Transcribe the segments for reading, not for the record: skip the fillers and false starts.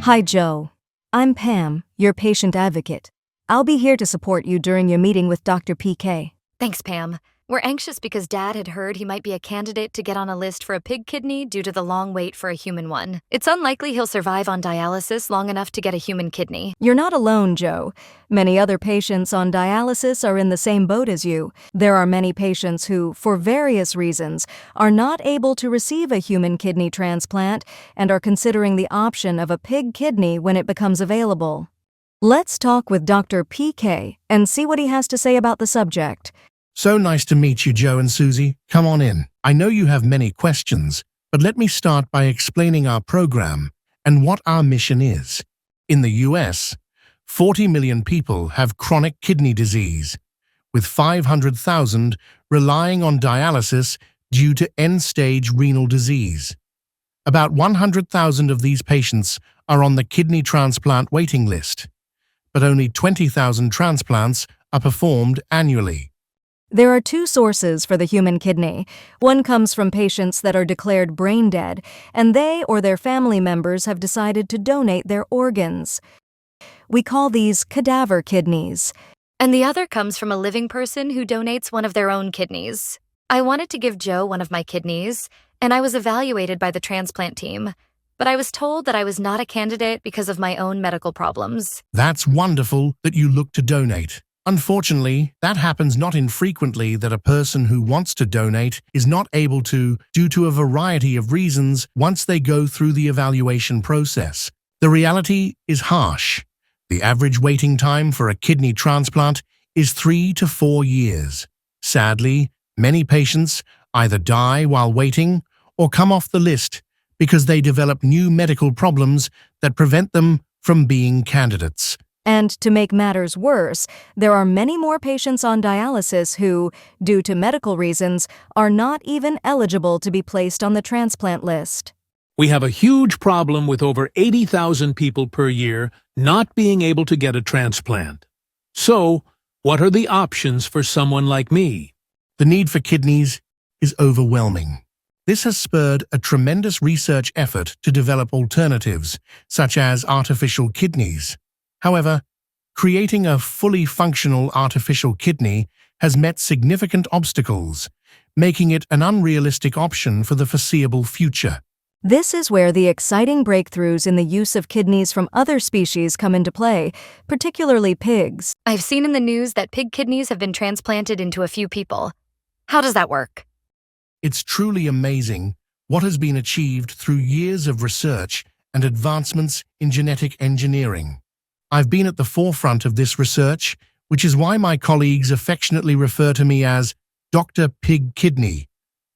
Hi, Joe. I'm Pam, your patient advocate. I'll be here to support you during your meeting with Dr. PK. Thanks, Pam. We're anxious because Dad had heard he might be a candidate to get on a list for a pig kidney due to the long wait for a human one. It's unlikely he'll survive on dialysis long enough to get a human kidney. You're not alone, Joe. Many other patients on dialysis are in the same boat as you. There are many patients who, for various reasons, are not able to receive a human kidney transplant and are considering the option of a pig kidney when it becomes available. Let's talk with Dr. PK and see what he has to say about the subject. So nice to meet you, Joe and Susie. Come on in. I know you have many questions, but let me start by explaining our program and what our mission is. In the US, 40 million people have chronic kidney disease, with 500,000 relying on dialysis due to end-stage renal disease. About 100,000 of these patients are on the kidney transplant waiting list, but only 20,000 transplants are performed annually. There are two sources for the human kidney. One comes from patients that are declared brain dead, and they or their family members have decided to donate their organs. We call these cadaver kidneys. And the other comes from a living person who donates one of their own kidneys. I wanted to give Joe one of my kidneys, and I was evaluated by the transplant team, but I was told that I was not a candidate because of my own medical problems. That's wonderful that you look to donate. Unfortunately, that happens not infrequently that a person who wants to donate is not able to due to a variety of reasons once they go through the evaluation process. The reality is harsh. The average waiting time for a kidney transplant is 3 to 4 years. Sadly, many patients either die while waiting or come off the list because they develop new medical problems that prevent them from being candidates. And to make matters worse, there are many more patients on dialysis who, due to medical reasons, are not even eligible to be placed on the transplant list. We have a huge problem with over 80,000 people per year not being able to get a transplant. So, what are the options for someone like me? The need for kidneys is overwhelming. This has spurred a tremendous research effort to develop alternatives, such as artificial kidneys. However, creating a fully functional artificial kidney has met significant obstacles, making it an unrealistic option for the foreseeable future. This is where the exciting breakthroughs in the use of kidneys from other species come into play, particularly pigs. I've seen in the news that pig kidneys have been transplanted into a few people. How does that work? It's truly amazing what has been achieved through years of research and advancements in genetic engineering. I've been at the forefront of this research, which is why my colleagues affectionately refer to me as Dr. Pig Kidney,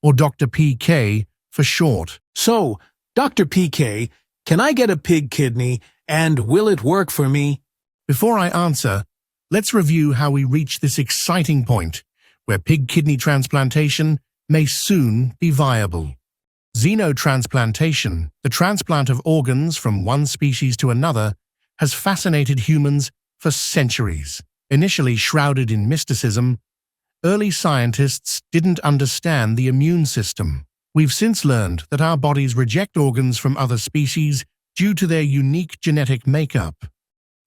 or Dr. PK for short. So, Dr. PK, can I get a pig kidney, and will it work for me? Before I answer, let's review how we reach this exciting point, where pig kidney transplantation may soon be viable. Xenotransplantation, the transplant of organs from one species to another, has fascinated humans for centuries. Initially shrouded in mysticism, early scientists didn't understand the immune system. We've since learned that our bodies reject organs from other species due to their unique genetic makeup.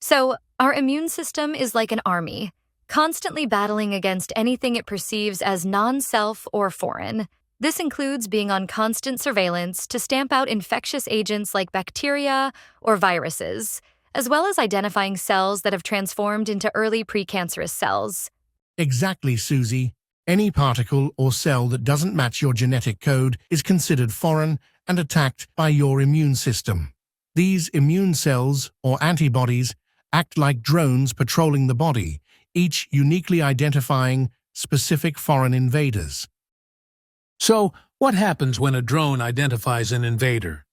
So, our immune system is like an army, constantly battling against anything it perceives as non-self or foreign. This includes being on constant surveillance to stamp out infectious agents like bacteria or viruses, as well as identifying cells that have transformed into early precancerous cells. Exactly, Susie. Any particle or cell that doesn't match your genetic code is considered foreign and attacked by your immune system. These immune cells, or antibodies, act like drones patrolling the body, each uniquely identifying specific foreign invaders. So, what happens when a drone identifies an invader?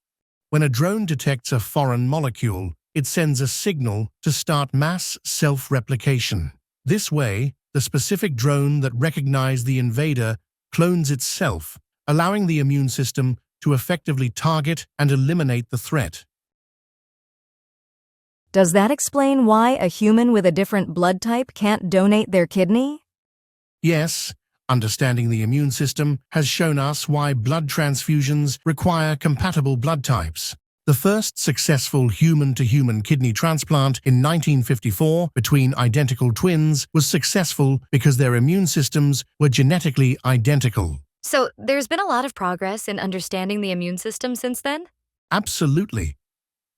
When a drone detects a foreign molecule, it sends a signal to start mass self-replication. This way, the specific drone that recognized the invader clones itself, allowing the immune system to effectively target and eliminate the threat. Does that explain why a human with a different blood type can't donate their kidney? Yes, understanding the immune system has shown us why blood transfusions require compatible blood types. The first successful human-to-human kidney transplant in 1954 between identical twins was successful because their immune systems were genetically identical. So, there's been a lot of progress in understanding the immune system since then? Absolutely.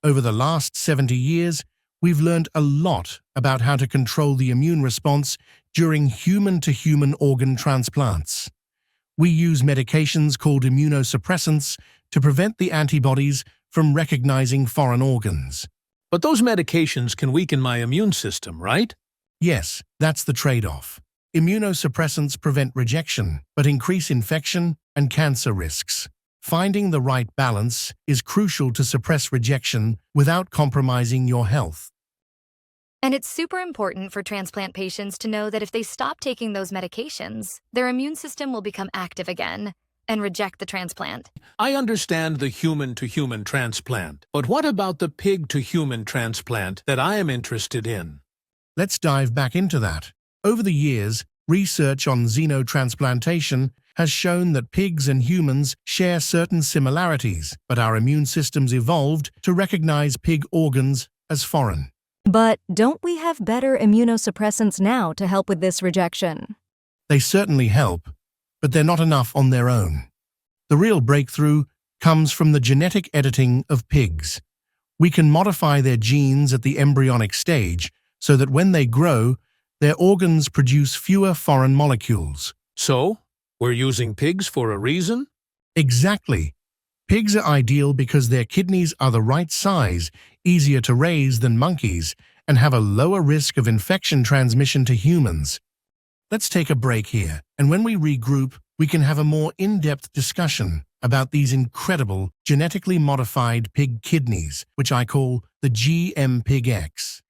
Over the last 70 years, we've learned a lot about how to control the immune response during human-to-human organ transplants. We use medications called immunosuppressants to prevent the antibodies from recognizing foreign organs. But those medications can weaken my immune system, right? Yes, that's the trade-off. Immunosuppressants prevent rejection, but increase infection and cancer risks. Finding the right balance is crucial to suppress rejection without compromising your health. And it's super important for transplant patients to know that if they stop taking those medications, their immune system will become active again and reject the transplant. I understand the human-to-human transplant, but what about the pig-to-human transplant that I am interested in? Let's dive back into that. Over the years, research on Xenotransplantation has shown that pigs and humans share certain similarities, but our immune systems evolved to recognize pig organs as foreign. But don't we have better immunosuppressants now to help with this rejection? They certainly help, but they're not enough on their own. The real breakthrough comes from the genetic editing of pigs. We can modify their genes at the embryonic stage so that when they grow, their organs produce fewer foreign molecules. So, we're using pigs for a reason? Exactly. Pigs are ideal because their kidneys are the right size, easier to raise than monkeys, and have a lower risk of infection transmission to humans. Let's take a break here, and when we regroup, we can have a more in-depth discussion about these incredible genetically modified pig kidneys, which I call the GM pigX.